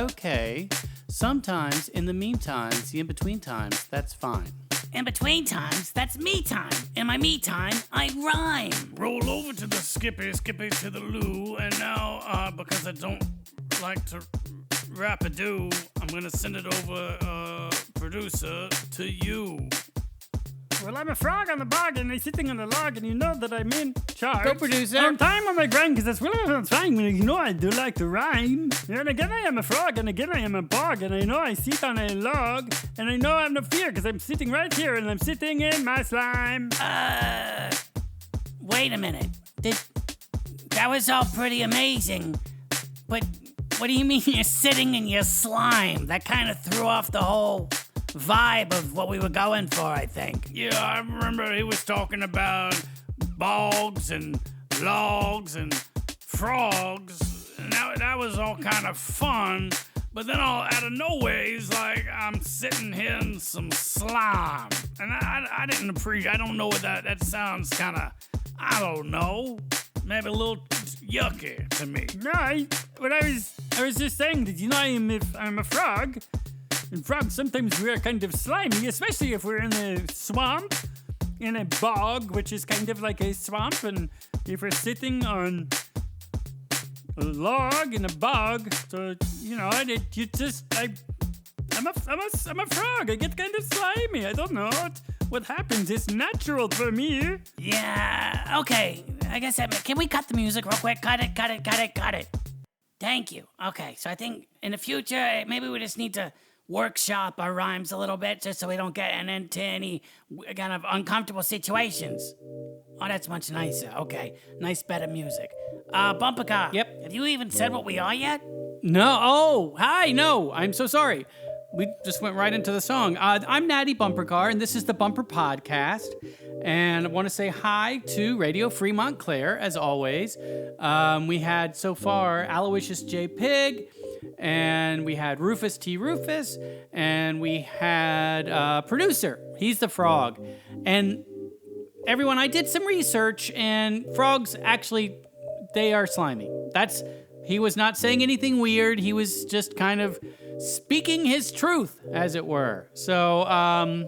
okay. Sometimes, in the meantime, the in-between times, that's fine. In between times, that's me time. In my me time, I rhyme. Roll over to the skippy to the loo, and now, because I don't like to rap-a-doo, I'm gonna send it over, producer, to you. Well, I'm a frog on the bog, and I'm sitting on the log, and you know that I'm in charge. Go, producer. I'm time on my grind, because that's what I'm trying. You know I do like to rhyme. And again I am a frog, and again I am a bog, and I know I sit on a log, and I know I have no fear, because I'm sitting right here, and I'm sitting in my slime. Wait a minute. That was all pretty amazing, but what do you mean you're sitting in your slime? That kind of threw off the whole vibe of what we were going for, I think. Yeah, I remember he was talking about bogs and logs and frogs, and that was all kind of fun, but then all out of nowhere, he's like, I'm sitting here in some slime, and I didn't appreciate, I don't know what that sounds kind of, I don't know, maybe a little yucky to me. No, I was just saying that, you know, I'm a frog, and frogs sometimes we're kind of slimy, especially if we're in a swamp, in a bog, which is kind of like a swamp, and if we're sitting on a log in a bog, so, you know, I'm a frog, I get kind of slimy, I don't know what happens, it's natural for me. Yeah, okay, I guess can we cut the music real quick? Cut it. Thank you. Okay, so I think in the future, maybe we just need to workshop our rhymes a little bit just so we don't get into any kind of uncomfortable situations. Oh, that's much nicer. Okay, nice bed of music. Bumpercar. Yep. Have you even said what we are yet? No. Oh, hi. No, I'm so sorry. We just went right into the song. I'm Natty Bumpercar, and this is the Bumper Podcast. And I want to say hi to Radio Free Montclair, as always. We had so far Aloysius J. Pig, and we had Rufus T. Rufus, and we had producer. He's the frog. And everyone, I did some research, and frogs actually, they are slimy. He was not saying anything weird. He was just kind of speaking his truth, as it were. So,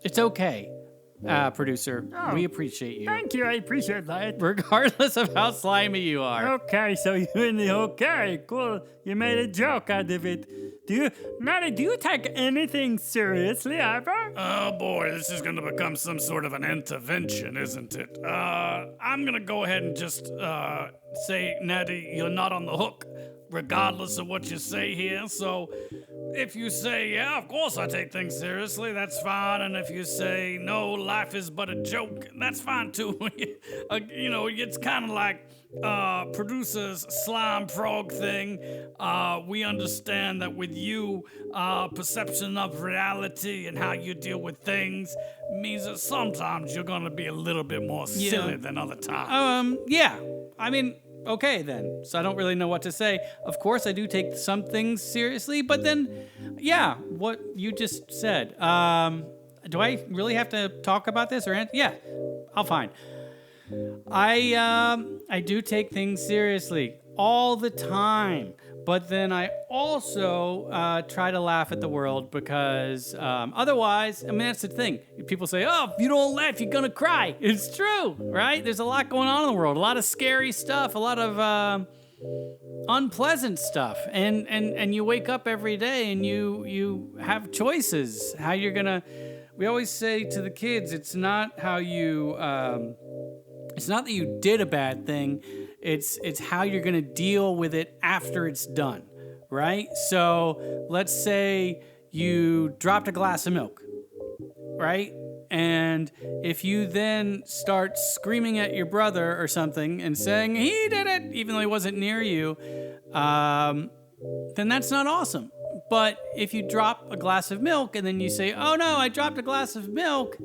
it's okay, producer. Oh, we appreciate you. Thank you, I appreciate that. Regardless of how slimy you are. Okay, so you're in the okay, cool. You made a joke out of it. Do you take anything seriously ever? Oh boy, this is gonna become some sort of an intervention, isn't it? I'm gonna go ahead and just say, Natty, you're not on the hook, regardless of what you say here. So if you say, yeah, of course I take things seriously, that's fine. And if you say, no, life is but a joke, that's fine too. You know, it's kind of like producer's slime frog thing. We understand that with you, perception of reality and how you deal with things means that sometimes you're gonna be a little bit more silly than other times. Yeah. I mean, okay then. So I don't really know what to say. Of course, I do take some things seriously, but then, yeah, what you just said. Do I really have to talk about this or anything? Yeah, I'll fine. I do take things seriously all the time, but then I also try to laugh at the world because otherwise, I mean, that's the thing. People say, oh, if you don't laugh, you're gonna cry. It's true, right? There's a lot going on in the world, a lot of scary stuff, a lot of unpleasant stuff, and you wake up every day and you have choices. How you're gonna. We always say to the kids, it's not how you. It's not that you did a bad thing. It's how you're going to deal with it after it's done, right? So let's say you dropped a glass of milk, right? And if you then start screaming at your brother or something and saying, he did it, even though he wasn't near you, then that's not awesome. But if you drop a glass of milk and then you say, oh no, I dropped a glass of milk,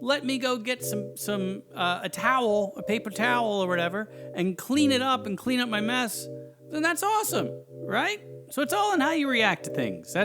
let me go get a towel, a paper towel or whatever, and clean it up and clean up my mess, then that's awesome, right? So it's all in how you react to things. How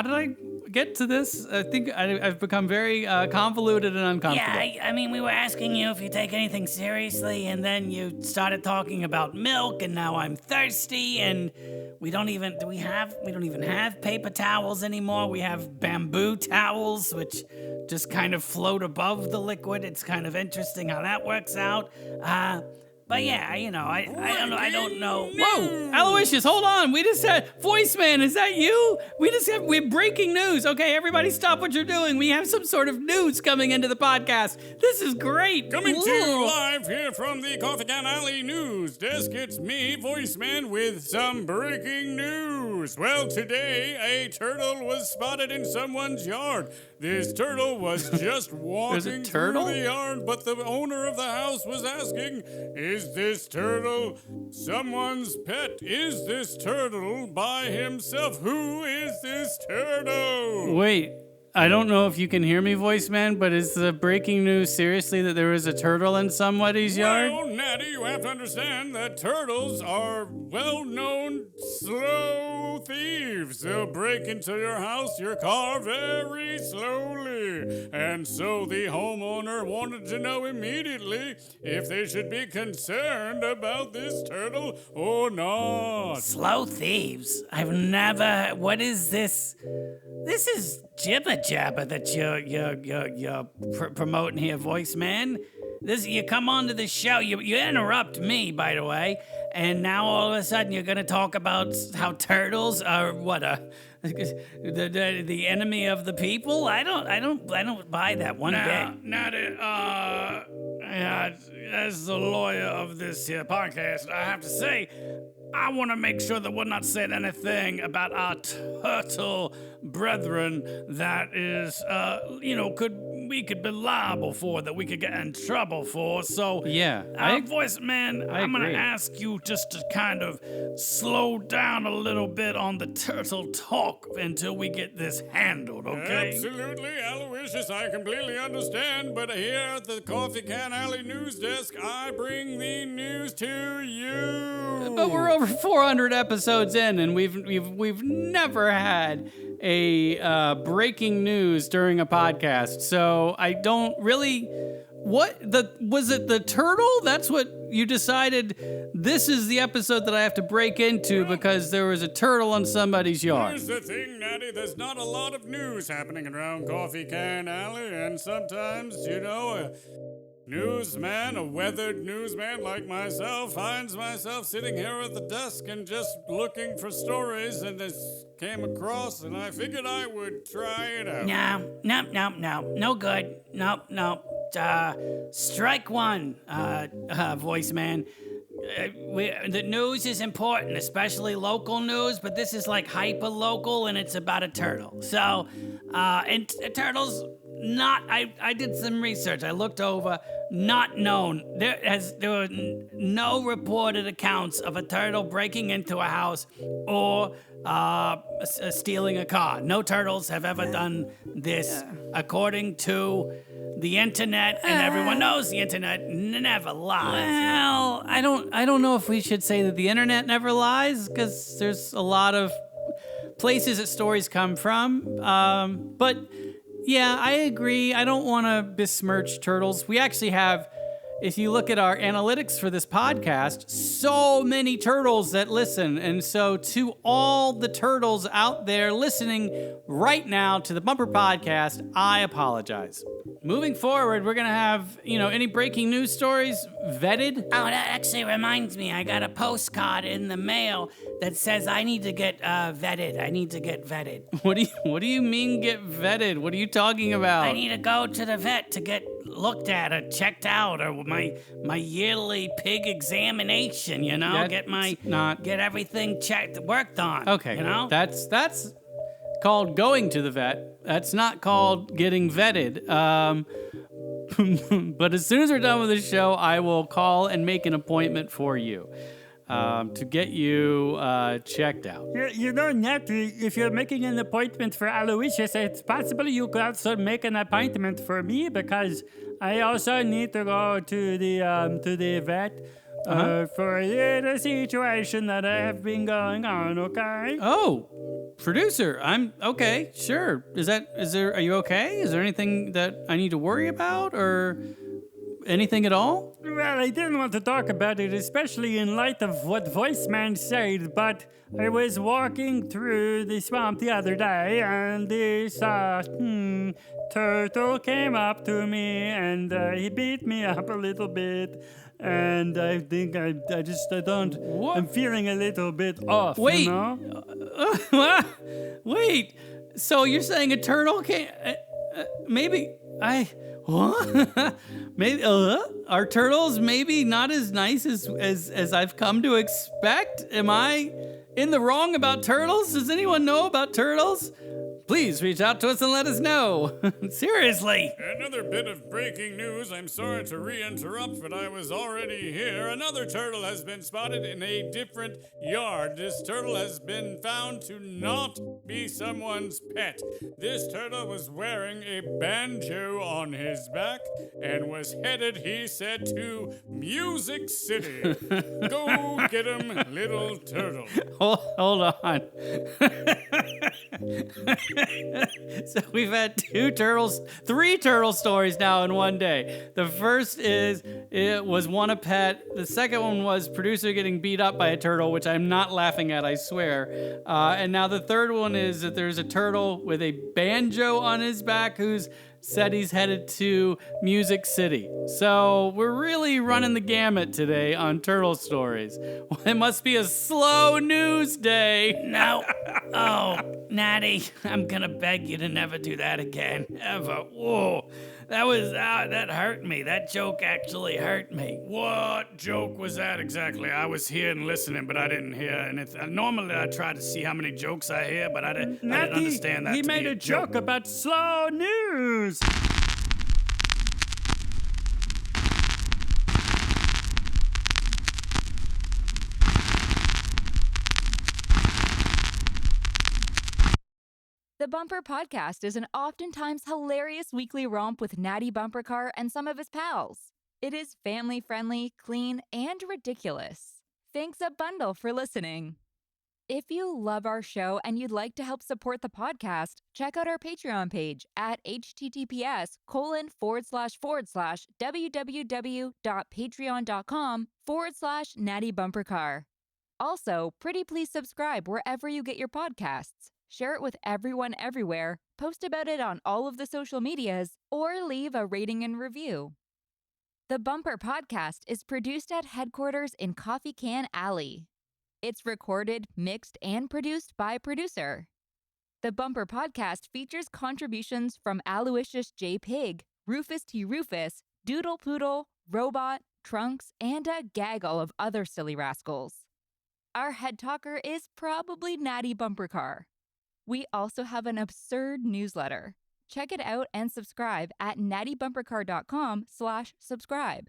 did I get to this? I think I've become very convoluted and uncomfortable. Yeah, I mean, we were asking you if you take anything seriously, and then you started talking about milk, and now I'm thirsty, and we don't even have paper towels anymore. We have bamboo towels, which just kind of float above the liquid. It's kind of interesting how that works out. But yeah, I don't know. Whoa, Aloysius, hold on. We just had Voice Man. Is that you? We're breaking news. Okay, everybody, stop what you're doing. We have some sort of news coming into the podcast. This is great. Coming to you live here from the Coffee Can Alley News Desk. It's me, Voice Man, with some breaking news. Well, today a turtle was spotted in someone's yard. This turtle was just walking through the yard, but the owner of the house was asking, is this turtle someone's pet? Is this turtle by himself? Who is this turtle? Wait, I don't know if you can hear me, Voice Man, but is the breaking news seriously that there was a turtle in somebody's yard? Well, Natty, you have to understand that turtles are well-known slow thieves. They'll break into your house, your car, very slowly. And so the homeowner wanted to know immediately if they should be concerned about this turtle or not. Slow thieves? I've never. What is this? This is jibber jabber that you're promoting here, Voice Man. You come onto the show, you interrupt me, by the way, and now all of a sudden you're gonna talk about how turtles are the enemy of the people. I don't buy that one bit. Natty, as the lawyer of this here podcast, I have to say, I want to make sure that we're not saying anything about our turtle brethren that is, we could be liable for, that we could get in trouble for. So, yeah, Voice Man, I'm going to ask you just to kind of slow down a little bit on the turtle talk until we get this handled, okay? Absolutely, Aloysius, I completely understand, but here at the Coffee Can Alley News Desk, I bring the news to you. But we're over 400 episodes in, and we've never had a breaking news during a podcast. So I don't really. Was it the turtle? That's what you decided. This is the episode that I have to break into because there was a turtle on somebody's yard. Here's the thing, Natty. There's not a lot of news happening around Coffee Can Alley, and sometimes, a weathered newsman like myself, finds myself sitting here at the desk and just looking for stories, and this came across, and I figured I would try it out. No good. Nope. Strike one, Voice Man. The news is important, especially local news, but this is like hyper-local, and it's about a turtle. So, and turtles, I did some research. I looked over, not known. There were no reported accounts of a turtle breaking into a house or stealing a car. No turtles have ever done this, according to the internet, and everyone knows the internet never lies. Well, I don't know if we should say that the internet never lies, because there's a lot of places that stories come from. But yeah, I agree. I don't want to besmirch turtles. We actually have, if you look at our analytics for this podcast, so many turtles that listen. And so to all the turtles out there listening right now to the Bumper Podcast, I apologize. Moving forward, we're going to have, any breaking news stories vetted. Oh, that actually reminds me. I got a postcard in the mail that says I need to get vetted. I need to get vetted. What do you mean get vetted? What are you talking about? I need to go to the vet to get looked at or checked out, or my yearly pig examination, get everything worked on. Okay. That's called going to the vet. That's not called getting vetted. But as soon as we're done with the show, I will call and make an appointment for you to get you checked out. Natty, if you're making an appointment for Aloysius, it's possible you could also make an appointment for me, because I also need to go to the vet for a little situation that I have been going on, okay? Oh, Producer, I'm okay, sure. Are you okay? Is there anything that I need to worry about or anything at all? Well, I didn't want to talk about it, especially in light of what Voiceman said, but I was walking through the swamp the other day, and this turtle came up to me, and he beat me up a little bit, and I think I'm feeling a little bit off, Wait. you know? Wait, so you're saying a turtle can't... What? Maybe are turtles maybe not as nice as I've come to expect? Am I in the wrong about turtles? Does anyone know about turtles? Please reach out to us and let us know. Seriously. Another bit of breaking news. I'm sorry to re-interrupt, but I was already here. Another turtle has been spotted in a different yard. This turtle has been found to not be someone's pet. This turtle was wearing a banjo on his back and was headed, he said, to Music City. Go get him, little turtle. Hold on. So we've had three turtle stories now in one day. The first is it was one a pet. The second one was producer getting beat up by a turtle, which I'm not laughing at, I swear. And now the third one is that there's a turtle with a banjo on his back who's said he's headed to Music City. So we're really running the gamut today on turtle stories. Well, it must be a slow news day. No. Oh, Natty, I'm gonna beg you to never do that again. Ever. Whoa. That hurt me. That joke actually hurt me. What joke was that exactly? I was here and listening, but I didn't hear anything. Normally I try to see how many jokes I hear, but I didn't understand that. He made a joke about slow news. The Bumper Podcast is an oftentimes hilarious weekly romp with Natty Bumpercar and some of his pals. It is family-friendly, clean, and ridiculous. Thanks a bundle for listening. If you love our show and you'd like to help support the podcast, check out our Patreon page at https://www.patreon.com/Natty Bumpercar. Also, pretty please subscribe wherever you get your podcasts. Share it with everyone everywhere, post about it on all of the social medias, or leave a rating and review. The Bumper Podcast is produced at headquarters in Coffee Can Alley. It's recorded, mixed, and produced by producer. The Bumper Podcast features contributions from Aloysius J. Pig, Rufus T. Rufus, Doodle Poodle, Robot, Trunks, and a gaggle of other silly rascals. Our head talker is probably Natty Bumpercar. We also have an absurd newsletter. Check it out and subscribe at nattybumpercar.com/subscribe.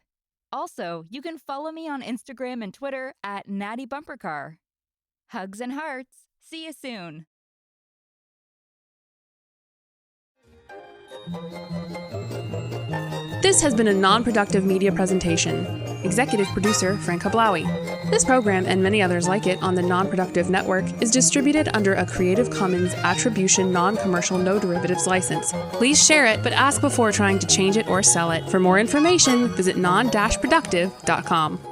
Also, you can follow me on Instagram and Twitter at Natty Bumpercar. Hugs and hearts. See you soon. This has been a non-productive media presentation. Executive producer Frank Hablawi. This program and many others like it on the Non-Productive Network is distributed under a Creative Commons Attribution Non-Commercial No Derivatives license. Please share it, but ask before trying to change it or sell it. For more information, visit non-productive.com.